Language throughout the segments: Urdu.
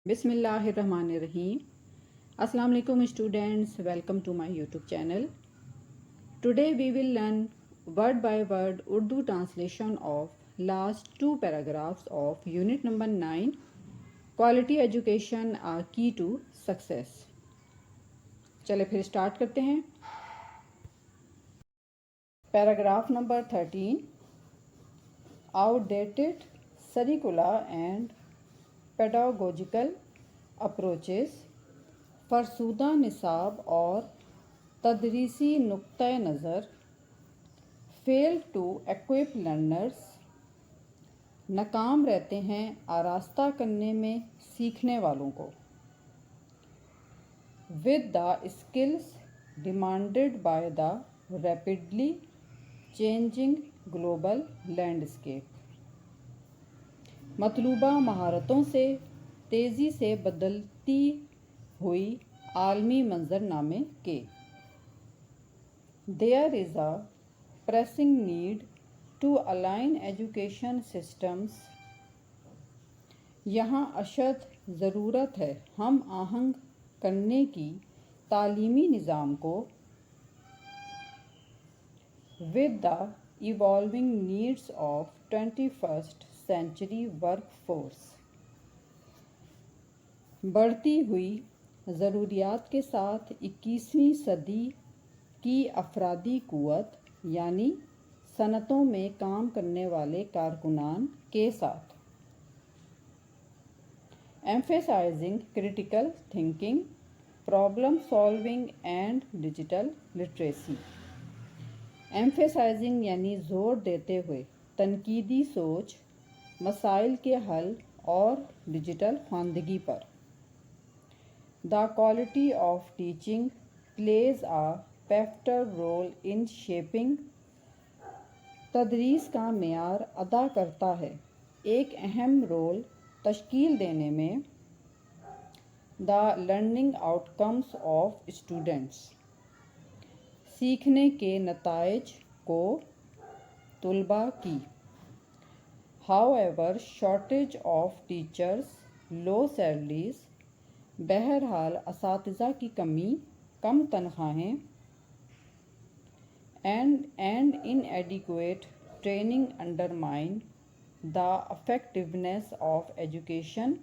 بسم اللہ الرحمن الرحیم. السلام علیکم students, welcome to my YouTube channel. Today we will learn word by word Urdu translation of last 2 paragraphs of unit number 9 quality education a key to success. چلے پھر اسٹارٹ کرتے ہیں. Paragraph number 13. Outdated curricula and pedagogical approaches. فرسودہ نصاب اور تدریسی نقطۂ نظر. Fail to equip learners. ناکام رہتے ہیں آراستہ کرنے میں سیکھنے والوں کو. With the skills demanded by the rapidly changing global landscape. مطلوبہ مہارتوں سے تیزی سے بدلتی ہوئی عالمی منظرنامے کے. There is a pressing need to align education systems. یہاں اشد ضرورت ہے ہم آہنگ کرنے کی تعلیمی نظام کو with the evolving needs of 21st century workforce. بڑھتی ہوئی ضروریات کے ساتھ 21ویں صدی کی افرادی قوت یعنی صنعتوں میں کام کرنے والے کارکنان کے ساتھ. Emphasizing critical thinking, problem solving and digital literacy. Emphasizing یعنی زور دیتے ہوئے تنقیدی سوچ, مسائل کے حل اور ڈیجیٹل خواندگی پر. The quality of teaching plays a pivotal role in shaping. تدریس کا معیار ادا کرتا ہے ایک اہم رول تشکیل دینے میں the learning outcomes of students. سیکھنے کے نتائج کو طلباء کی. However, shortage of teachers, low salaries. بہرحال اساتذہ کی کمی, کم تنخواہیں and inadequate training undermine the effectiveness of education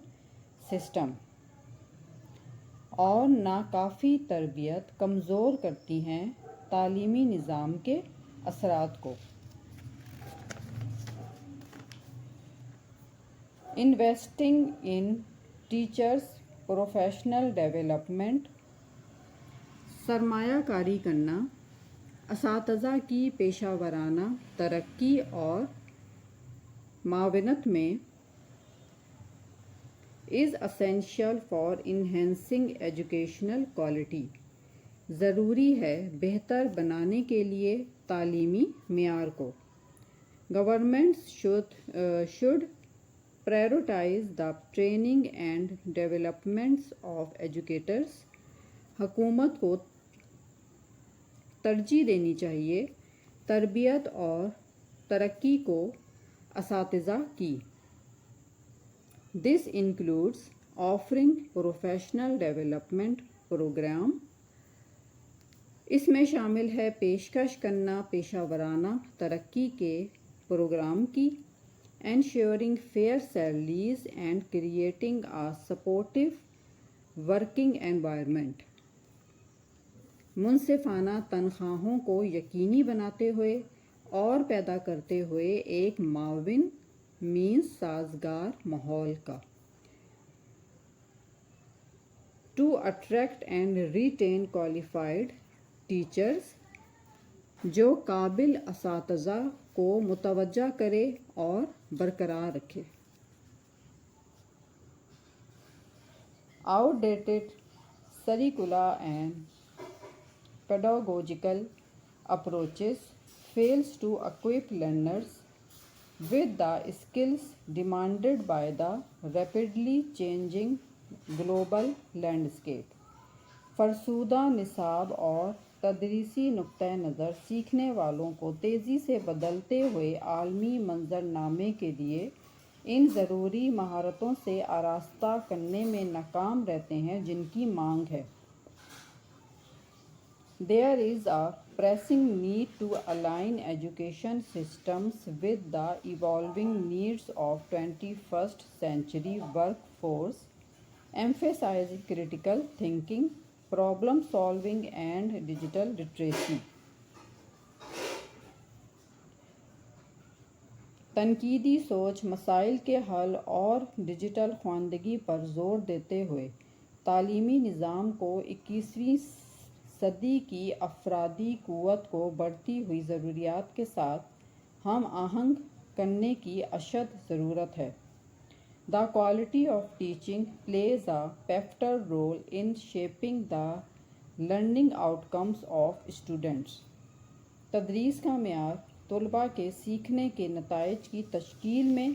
system. اور ناکافی تربیت کمزور کرتی ہیں تعلیمی نظام کے اثرات کو. Investing in teachers' professional development. سرمایہ کاری کرنا اساتذہ کی پیشہ ورانہ ترقی اور معاونت میں is essential for enhancing educational quality. ضروری ہے بہتر بنانے کے لیے تعلیمی معیار کو. Governments should prioritize the training and developments of educators. حکومت کو ترجیح دینی چاہیے تربیت اور ترقی کو اساتذہ کی. This includes offering professional development program. اس میں شامل ہے پیشکش کرنا پیشہ ورانہ ترقی کے پروگرام کی. Ensuring fair salaries and creating a supportive working environment. منصفانہ تنخواہوں کو یقینی بناتے ہوئے اور پیدا کرتے ہوئے ایک معاون سازگار ماحول کا. To attract and retain qualified teachers. جو قابل اساتذہ کو متوجہ کرے اور برقرار رکھے. Outdated curricula and pedagogical approaches fails to equip learners with the skills demanded by the rapidly changing global landscape. فرسودہ نصاب اور تدریسی نقطۂ نظر سیکھنے والوں کو تیزی سے بدلتے ہوئے عالمی منظرنامے کے لیے ان ضروری مہارتوں سے آراستہ کرنے میں ناکام رہتے ہیں جن کی مانگ ہے۔ There is a pressing need to align education systems with the evolving needs of 21st century workforce, emphasizing critical thinking, problem solving and digital literacy۔ تنقیدی سوچ، مسائل کے حل اور ڈیجیٹل خواندگی پر زور دیتے ہوئے تعلیمی نظام کو 21ویں صدی کی افرادی قوت کو بڑھتی ہوئی ضروریات کے ساتھ ہم آہنگ کرنے کی اشد ضرورت ہے۔ The quality of teaching plays a pivotal role in shaping the learning outcomes of students۔ تدریس کا معیار طلباء کے سیکھنے کے نتائج کی تشکیل میں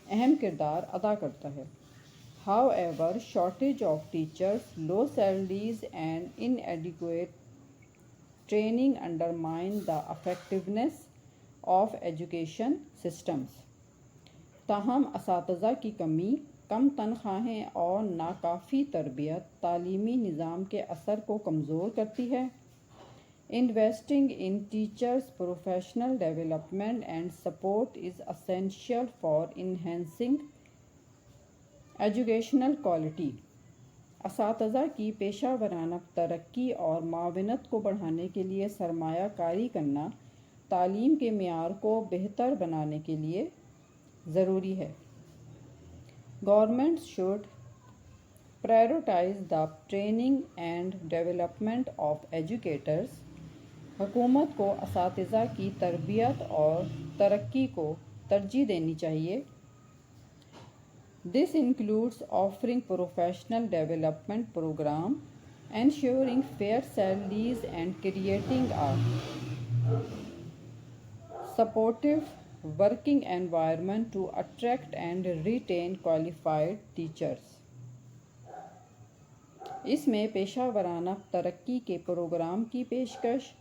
اہم کردار ادا کرتا ہے۔ However, shortage of teachers, low salaries and inadequate training undermine the effectiveness of education systems۔ تاہم اساتذہ کی کمی، کم تنخواہیں اور ناکافی تربیت تعلیمی نظام کے اثر کو کمزور کرتی ہے۔ Investing in teachers' professional development and support is essential for enhancing educational quality۔ اساتذہ کی پیشہ ورانہ ترقی اور معاونت کو بڑھانے کے لیے سرمایہ کاری کرنا تعلیم کے معیار کو بہتر بنانے کے لیے ضروری ہے۔ Governments should prioritize the training and development of educators۔ حکومت کو اساتذہ کی تربیت اور ترقی کو ترجیح دینی چاہیے۔ This includes offering professional development program, ensuring fair salaries and creating a supportive working environment to attract and retain qualified teachers۔ اس میں پیشہ ورانہ ترقی کے پروگرام کی پیشکش،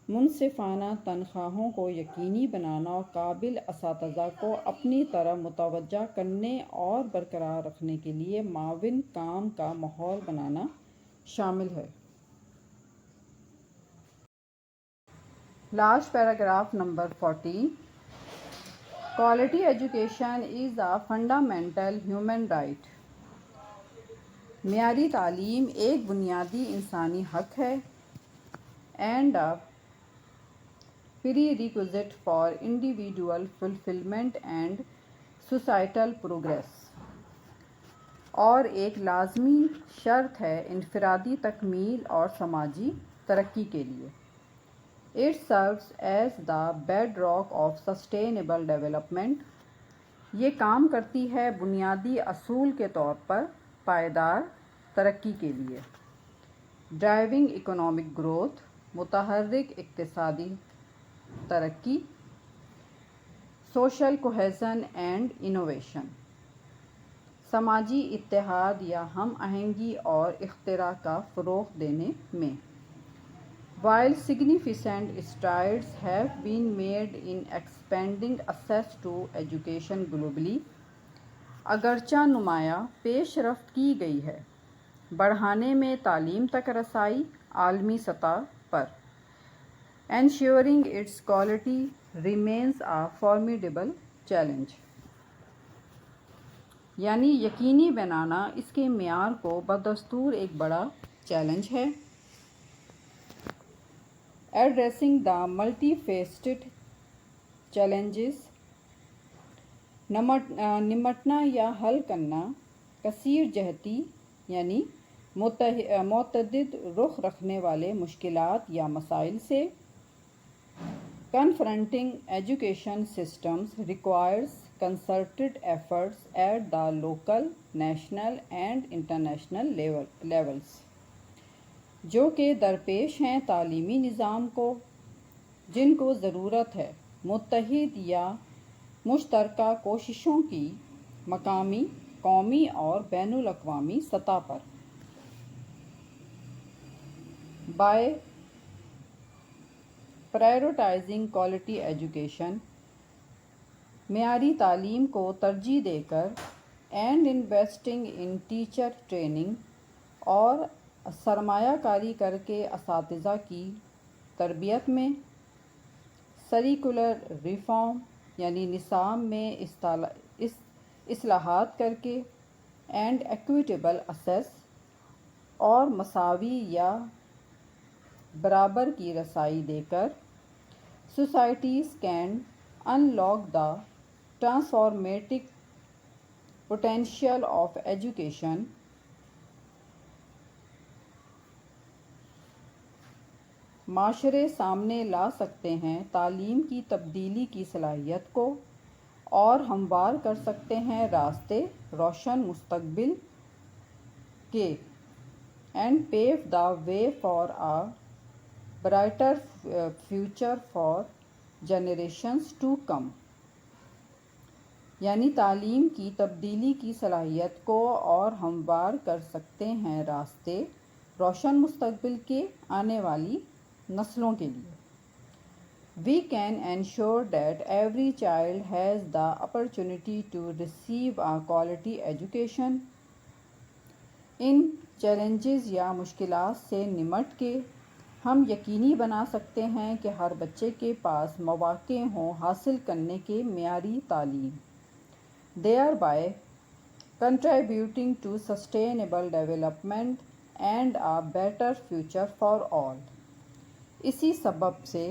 منصفانہ تنخواہوں کو یقینی بنانا اور قابل اساتذہ کو اپنی طرف متوجہ کرنے اور برقرار رکھنے کے لیے معاون کام کا ماحول بنانا شامل ہے۔ Last paragraph number 14۔ Quality education is a fundamental human right۔ معیاری تعلیم ایک بنیادی انسانی حق ہے and a prerequisite for individual fulfillment and societal progress، اور ایک لازمی شرط ہے انفرادی تکمیل اور سماجی ترقی کے لیے۔ It serves as the bedrock of sustainable development۔ یہ کام کرتی ہے بنیادی اصول کے طور پر پائیدار ترقی کے لیے۔ Driving economic growth، متحرک اقتصادی ترقی۔ Social cohesion and innovation، سماجی اتحاد یا ہم آہنگی اور اختراع کا فروغ دینے میں۔ While significant strides have been made in expanding access to education globally، اگرچہ نمایاں پیش رفت کی گئی ہے بڑھانے میں تعلیم تک رسائی عالمی سطح پر۔ Ensuring its quality remains a formidable challenge، یعنی یقینی بنانا اس کے معیار کو بدستور ایک بڑا چیلنج ہے۔ Addressing the multifaceted challenges، نمٹنا یا حل کرنا کثیر جہتی یعنی متعدد رخ رکھنے والے مشکلات یا مسائل سے۔ Confronting education systems requires concerted efforts at the local, national and international levels، جو کہ درپیش ہیں تعلیمی نظام کو، جن کو ضرورت ہے متحد یا مشترکہ کوششوں کی مقامی، قومی اور بین الاقوامی سطح پر۔ By prioritizing quality education، معیاری تعلیم کو ترجیح دے کر and investing in teacher training اور سرمایہ کاری کر کے اساتذہ کی تربیت میں، سریکولر ریفارم یعنی نصاب میں اصلاحات کر کے، اینڈ ایکویٹیبل ایکسیس اور مساوی یا برابر کی رسائی دے کر، societies can unlock the transformative potential of education. معاشرے سامنے لا سکتے ہیں تعلیم کی تبدیلی کی صلاحیت کو اور ہموار کر سکتے ہیں راستے روشن مستقبل کے، and pave the way for a brighter future for generations to come. یعنی تعلیم کی تبدیلی کی صلاحیت کو اور ہموار کر سکتے ہیں راستے روشن مستقبل کے، آنے والی نسلوں کے لیے. We can ensure that every child has the opportunity to receive a quality education. In challenges یا مشکلات سے نمٹ کے ہم یقینی بنا سکتے ہیں کہ ہر بچے کے پاس مواقع ہوں حاصل کرنے کے معیاری تعلیم، thereby contributing to sustainable development and a better future for all. اسی سبب سے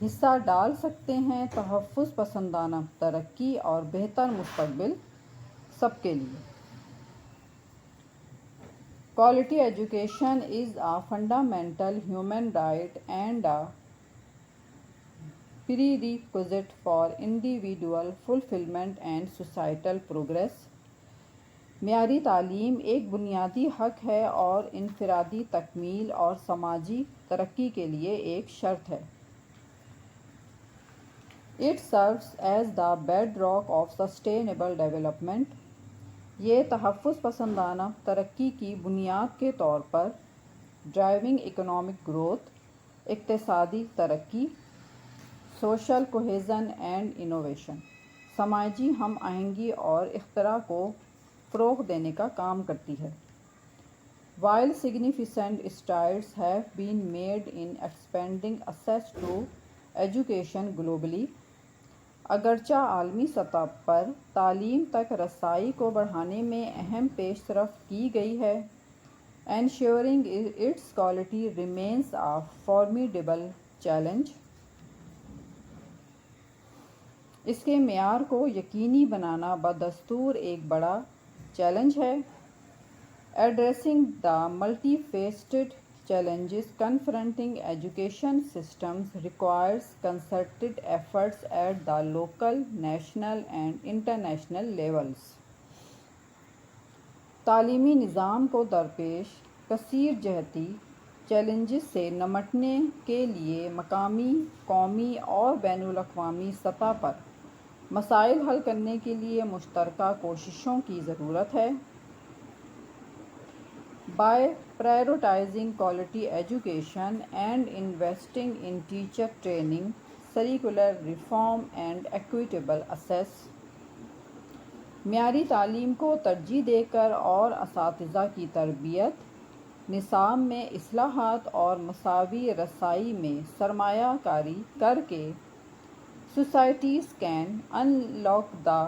حصہ ڈال سکتے ہیں تحفظ پسندانہ ترقی اور بہتر مستقبل سب کے لیے. Quality education is a fundamental human right and a prerequisite for individual fulfillment and societal progress. معیاری تعلیم ایک بنیادی حق ہے اور انفرادی تکمیل اور سماجی ترقی کے لیے ایک شرط ہے. It serves as the bedrock of sustainable development. یہ تحفظ پسندانہ ترقی کی بنیاد کے طور پر ڈرائیونگ اکنامک گروتھ، اقتصادی ترقی، سوشل کوہیزن اینڈ انوویشن، سماجی ہم آہنگی اور اختراع کو فروغ دینے کا کام کرتی ہے. While significant strides have been made in expanding access to education globally, اگرچہ عالمی سطح پر تعلیم تک رسائی کو بڑھانے میں اہم پیش رفت کی گئی ہے، ensuring its quality remains a formidable challenge. اس کے معیار کو یقینی بنانا بدستور ایک بڑا چیلنج ہے. Addressing the multifaceted challenges confronting education systems requires concerted efforts at the local, national and international levels. تعلیمی نظام کو درپیش کثیر جہتی چیلنجز سے نمٹنے کے لیے مقامی، قومی اور بین الاقوامی سطح پر مسائل حل کرنے کے لیے مشترکہ کوششوں کی ضرورت ہے. By prioritizing quality education and investing in teacher training, curricular reform and equitable access. معیاری تعلیم کو ترجیح دے کر اور اساتذہ کی تربیت، نصاب میں اصلاحات اور مساوی رسائی میں سرمایہ کاری کر کے، societies can unlock the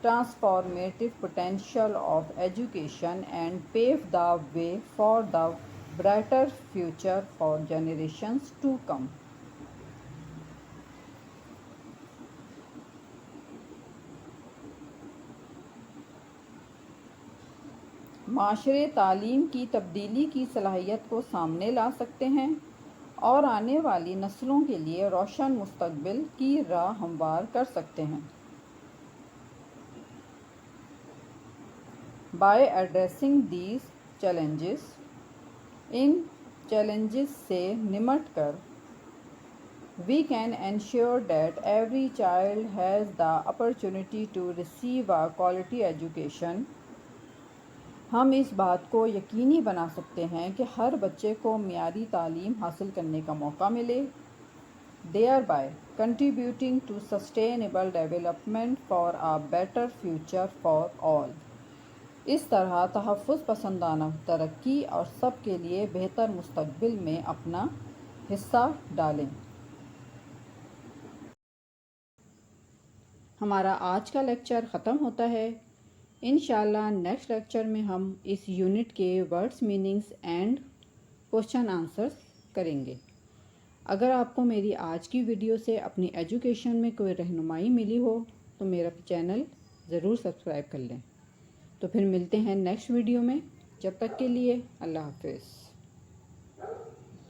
transformative potential of education and pave the way for the brighter future for generations to come. معاشرے تعلیم کی تبدیلی کی صلاحیت کو سامنے لا سکتے ہیں اور آنے والی نسلوں کے لیے روشن مستقبل کی راہ ہموار کر سکتے ہیں. By addressing these challenges, in challenges سے نمٹ کر we can ensure that every child has the opportunity to receive a quality education. ہم اس بات کو یقینی بنا سکتے ہیں کہ ہر بچے کو معیاری تعلیم حاصل کرنے کا موقع ملے. thereby contributing to sustainable development for a better future for all. اس طرح تحفظ پسندانہ ترقی اور سب کے لیے بہتر مستقبل میں اپنا حصہ ڈالیں۔ ہمارا آج کا لیکچر ختم ہوتا ہے۔ انشاءاللہ نیکسٹ لیکچر میں ہم اس یونٹ کے words meanings and question answers کریں گے۔ اگر آپ کو میری آج کی ویڈیو سے اپنی ایجوکیشن میں کوئی رہنمائی ملی ہو تو میرا چینل ضرور سبسکرائب کر لیں۔ تو پھر ملتے ہیں نیکسٹ ویڈیو میں، جب تک کے لیے اللہ حافظ۔